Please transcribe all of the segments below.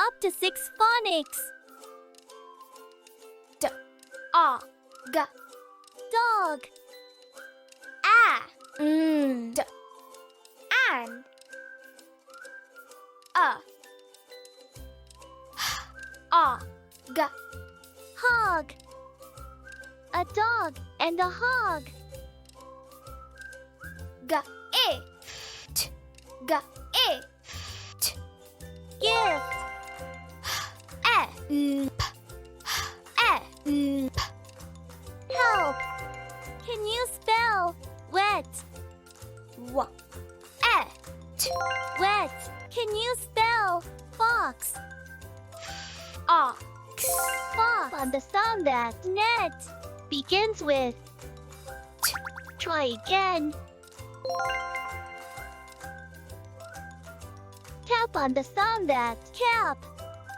UptoSix Phonics. D-A-G. Dog. D. An. H-A-G. Hog. A dog and a hog. G-I-T. G-I-T. Gift. Help. Can you spell wet? Wet. Can you spell fox? Fox. On the sound that net begins with T. Try again. Cap on the sound that cap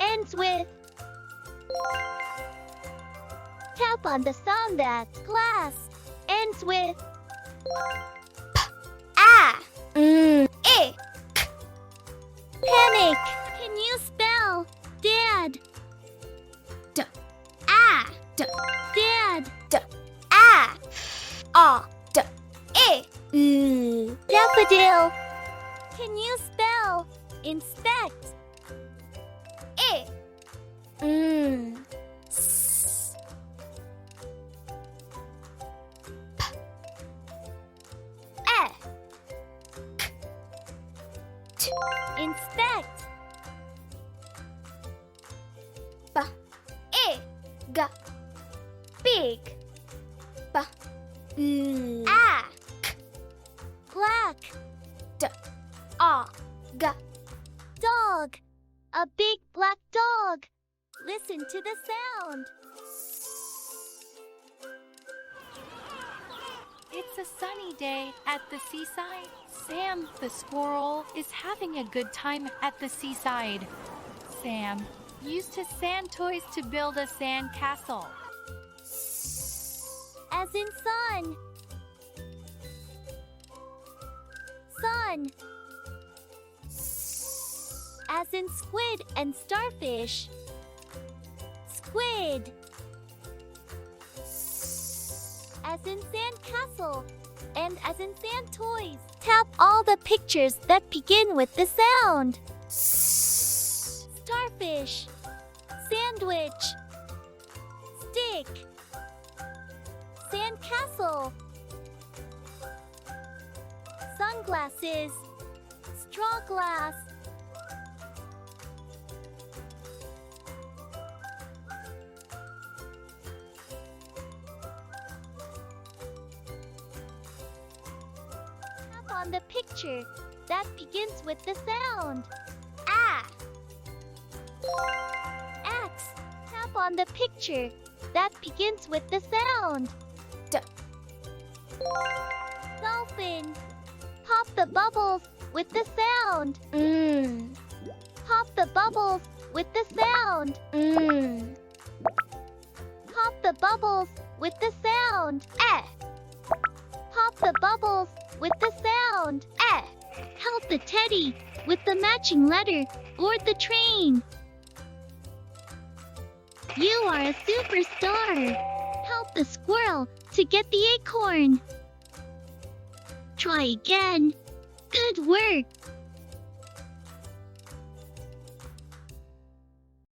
ends with Tap on the sound that class ends with Panic. Can you spell dad? Dad. Daffodil. Can you spell inspect? Inspect. Big. Black. Dog. A big black dog. Listen to the sound. It's a sunny day at the seaside. Sam, the squirrel, is having a good time at the seaside. Sam used his sand toys to build a sand castle. As in sun. Sun. As in squid and starfish. Squid. As in sand castle and as in sand toys. Tap all the pictures that begin with the sound. Starfish. Sandwich. Stick. Sand castle. Sunglasses. Straw glass. Tap on the picture that begins with the sound X. Tap on the picture that begins with the sound Dolphin. Pop the bubbles with the sound Pop the bubbles with the sound Pop the bubbles with the sound Pop the bubbles with the sound Help the teddy with the matching letter board the train. You are a superstar. Help the squirrel to get the acorn. Try again. Good work.